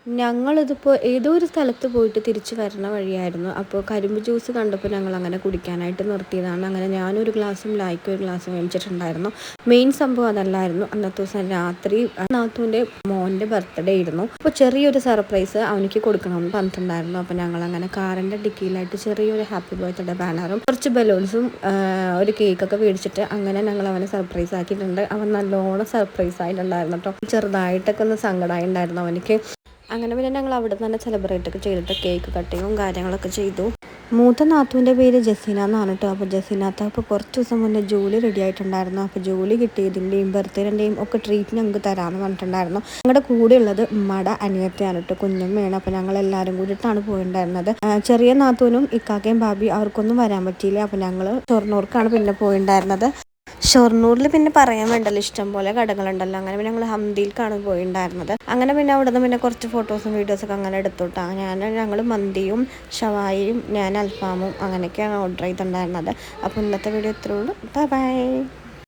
ഞങ്ങളിതിപ്പോൾ ഏതോ ഒരു സ്ഥലത്ത് പോയിട്ട് തിരിച്ച് വരണ വഴിയായിരുന്നു. അപ്പോൾ കരിമ്പ് ജ്യൂസ് കണ്ടപ്പോൾ ഞങ്ങളങ്ങനെ കുടിക്കാനായിട്ട് നിർത്തിയതാണ്. അങ്ങനെ ഞാനൊരു ഗ്ലാസ്സും ലായ്ക്കും ഒരു ഗ്ലാസ്സും മേടിച്ചിട്ടുണ്ടായിരുന്നു. മെയിൻ സംഭവം അതല്ലായിരുന്നു. അന്നത്തെ ദിവസം രാത്രി നാത്തൂൻ്റെ മോൻ്റെ ബർത്ത്ഡേ ആയിരുന്നു. അപ്പോൾ ചെറിയൊരു സർപ്രൈസ് അവനിക്ക് കൊടുക്കണമെന്ന് പറഞ്ഞിട്ടുണ്ടായിരുന്നു. അപ്പോൾ ഞങ്ങളങ്ങനെ കാറിൻ്റെ ഡിക്കിയിലായിട്ട് ചെറിയൊരു ഹാപ്പി ബർത്ത്ഡേ ബാനറും കുറച്ച് ബലൂൺസും ഒരു കേക്കൊക്കെ മേടിച്ചിട്ട് അങ്ങനെ ഞങ്ങൾ അവനെ സർപ്രൈസ് ആക്കിയിട്ടുണ്ട്. അവൻ നല്ലോണം സർപ്രൈസ് ആയിട്ടുണ്ടായിരുന്നു കേട്ടോ. ചെറുതായിട്ടൊക്കെ ഒന്ന് സങ്കടമായി ഉണ്ടായിരുന്നു അവനിക്ക്. അങ്ങനെ പിന്നെ ഞങ്ങൾ അവിടെ തന്നെ സെലിബ്രേറ്റ് ഒക്കെ ചെയ്തിട്ട് കേക്ക് കട്ടിങ്ങും കാര്യങ്ങളൊക്കെ ചെയ്തു. മൂത്ത നാത്തൂൻ്റെ പേര് ജസീന എന്നാണ് കേട്ടോ. അപ്പോൾ ജസീനാത്ത അപ്പോൾ കുറച്ച് ദിവസം മുന്നേ ജോലി റെഡി ആയിട്ടുണ്ടായിരുന്നു. അപ്പോൾ ജോലി കിട്ടിയതിൻ്റെയും ബർത്ത്ഡേൻ്റെയും ഒക്കെ ട്രീറ്റ് ഞങ്ങൾക്ക് തരാമെന്ന് പറഞ്ഞിട്ടുണ്ടായിരുന്നു. ഞങ്ങളുടെ കൂടെ ഉള്ളത് ഉമ്മയുടെ അനിയത്തിയാണ് കേട്ടോ, കുഞ്ഞമ്മയാണ്. അപ്പോൾ ഞങ്ങൾ എല്ലാവരും കൂടിയിട്ടാണ് പോയിട്ടുണ്ടായിരുന്നത്. ചെറിയ നാത്തൂനും ഇക്കാക്കയും ഭാബി അവർക്കൊന്നും വരാൻ പറ്റിയില്ല. അപ്പോൾ ഞങ്ങൾ ഷൊർണൂർക്കാണ് പിന്നെ പോയിട്ടുണ്ടായിരുന്നത്. ഷൊർണൂരിൽ പിന്നെ പറയാൻ വേണ്ടല്ലോ, ഇഷ്ടംപോലെ കടകളുണ്ടല്ലോ. അങ്ങനെ പിന്നെ ഞങ്ങൾ ഹംദിയിലേക്കാണ് പോയിട്ടുണ്ടായിരുന്നത്. അങ്ങനെ പിന്നെ അവിടെ നിന്ന് പിന്നെ കുറച്ച് ഫോട്ടോസും വീഡിയോസൊക്കെ അങ്ങനെ എടുത്തോട്ടാണ്. ഞങ്ങൾ മന്തിയും ഷവായിയും ഞാൻ അൽഫാമും അങ്ങനെയൊക്കെയാണ് ഓർഡർ ചെയ്തിട്ടുണ്ടായിരുന്നത്. അപ്പോൾ ഇന്നത്തെ വീഡിയോ ഇത്രയേ ഉള്ളൂ. Bye bye.